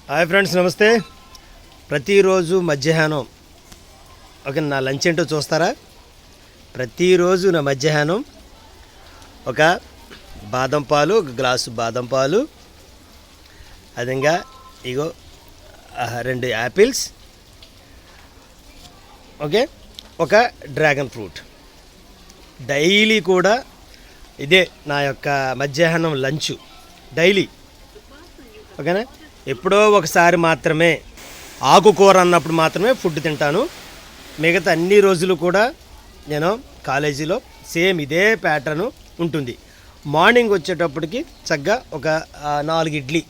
Hi friends, నమస్తే. ప్రతిరోజు మధ్యాహ్నం నా లంచ్ ఏంటో చూస్తారా? ప్రతిరోజు నా మధ్యాహ్నం ఒక బాదం పాలు, ఒక గ్లాసు బాదం పాలు, అదిగా ఇగో 2 యాపిల్స్, ఓకే, ఒక డ్రాగన్ ఫ్రూట్. డైలీ కూడా ఇదే నా యొక్క మధ్యాహ్నం లంచ్ డైలీ, ఓకేనా. ఎప్పుడో ఒకసారి మాత్రమే ఆకుకూర అన్నప్పుడు మాత్రమే ఫుడ్ తింటాను. మిగతా అన్ని రోజులు కూడా నేను కాలేజీలో సేమ్ ఇదే ప్యాటర్న్ ఉంటుంది. మార్నింగ్ వచ్చేటప్పటికి చక్కగా ఒక 4 ఇడ్లీ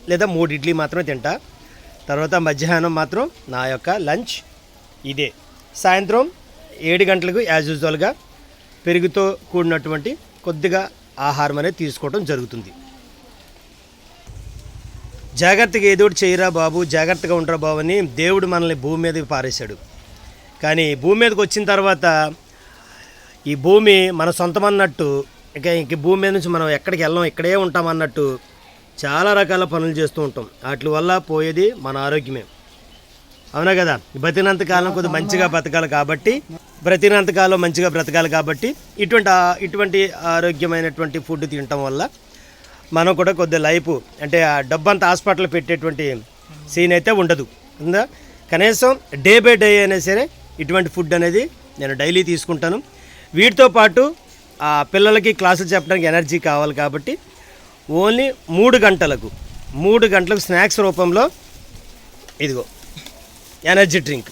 లేదా 3 ఇడ్లీ మాత్రమే తింటా. తర్వాత మధ్యాహ్నం మాత్రం నా యొక్క లంచ్ ఇదే. సాయంత్రం 7 గంటలకు యాజ్ యూజువల్గా పెరుగుతో కూడినటువంటి కొద్దిగా ఆహారం అనేది తీసుకోవడం జరుగుతుంది. జాగ్రత్తగా ఏదోటి చేయరా బాబు, జాగ్రత్తగా ఉండరా బాబు అని దేవుడు మనల్ని భూమి మీదకి పారేశాడు. కానీ భూమి మీదకి వచ్చిన తర్వాత ఈ భూమి మన సొంతం అన్నట్టు, ఇంక భూమి మీద నుంచి మనం ఎక్కడికి వెళ్ళాం, ఇక్కడే ఉంటాం అన్నట్టు చాలా రకాల పనులు చేస్తూ ఉంటాం. వాటి వల్ల పోయేది మన ఆరోగ్యమే, అవునా కదా. బతికినంతకాలం కొద్దిగా మంచిగా బ్రతకాలి కాబట్టి ఇటువంటి ఆరోగ్యమైనటువంటి ఫుడ్ తినటం వల్ల మనం కూడా కొద్దిగా లైఫ్ అంటే ఆ డబ్బంతా హాస్పిటల్ పెట్టేటువంటి సీన్ అయితే ఉండదు. కనీసం డే బై డే అయినా సరే ఇటువంటి ఫుడ్ అనేది నేను డైలీ తీసుకుంటాను. వీటితో పాటు ఆ పిల్లలకి క్లాసులు చెప్పడానికి ఎనర్జీ కావాలి కాబట్టి ఓన్లీ 3 గంటలకు స్నాక్స్ రూపంలో ఇదిగో ఎనర్జీ డ్రింక్,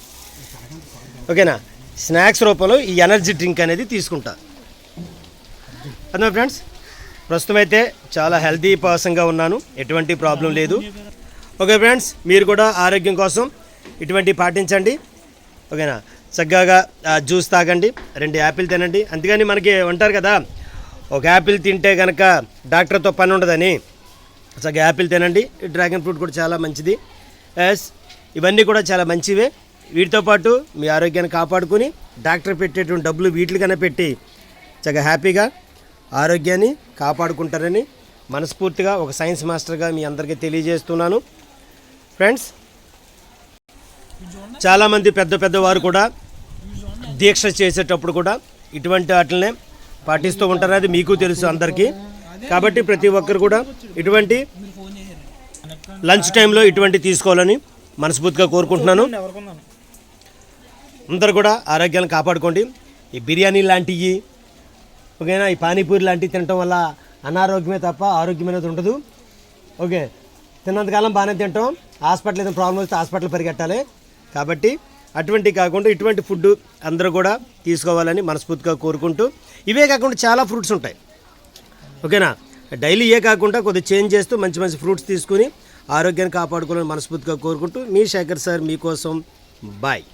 ఓకేనా. స్నాక్స్ రూపంలో ఈ ఎనర్జీ డ్రింక్ అనేది తీసుకుంటా. అదే ఫ్రెండ్స్, ప్రస్తుతం అయితే చాలా హెల్తీ పర్సన్గా ఉన్నాను, ఎటువంటి ప్రాబ్లం లేదు. ఓకే ఫ్రెండ్స్, మీరు కూడా ఆరోగ్యం కోసం ఇటువంటి పాటించండి, ఓకేనా. చక్కగా జ్యూస్ తాగండి, 2 యాపిల్ తినండి. అందుకని మనకి ఉంటారు కదా, ఒక యాపిల్ తింటే కనుక డాక్టర్తో పని ఉండదని, చక్కగా యాపిల్ తినండి. డ్రాగన్ ఫ్రూట్ కూడా చాలా మంచిది. ఇవన్నీ కూడా చాలా మంచివే. వీటితో పాటు మీ ఆరోగ్యాన్ని కాపాడుకుని డాక్టర్ పెట్టేటువంటి డబ్బులు వీటికైనా పెట్టి చక్కగా హ్యాపీగా ఆరోగ్యాన్ని కాపాడుకుంటారని మనస్ఫూర్తిగా ఒక సైన్స్ మాస్టర్గా మీ అందరికీ తెలియజేస్తున్నాను. ఫ్రెండ్స్, చాలామంది పెద్దవారు కూడా దీక్ష చేసేటప్పుడు కూడా ఇటువంటి వాటినే పాటిస్తూ ఉంటారు, అది మీకు తెలుసు అందరికీ. కాబట్టి ప్రతి ఒక్కరు కూడా ఇటువంటి లంచ్ టైంలో ఇటువంటి తీసుకోవాలని మనస్ఫూర్తిగా కోరుకుంటున్నాను. అందరూ కూడా ఆరోగ్యాన్ని కాపాడుకోండి. ఈ బిర్యానీ లాంటివి, ఓకేనా, ఈ పానీపూరి లాంటివి తినటం వల్ల అనారోగ్యమే తప్ప ఆరోగ్యం అనేది ఉండదు. ఓకే, తిన్నంతకాలం బాగానే తింటాం, హాస్పిటల్ ఏదైనా ప్రాబ్లం వస్తే హాస్పిటల్ పరిగెట్టాలి. కాబట్టి అటువంటి కాకుండా ఇటువంటి ఫుడ్ అందరూ కూడా తీసుకోవాలని మనస్ఫూర్తిగా కోరుకుంటూ, ఇవే కాకుండా చాలా ఫ్రూట్స్ ఉంటాయి, ఓకేనా. డైలీ ఏ కాకుండా కొద్దిగా చేంజ్ చేస్తూ మంచి ఫ్రూట్స్ తీసుకుని ఆరోగ్యాన్ని కాపాడుకోవాలని మనస్ఫూర్తిగా కోరుకుంటూ మీ శేఖర్ సార్ మీకోసం. బాయ్.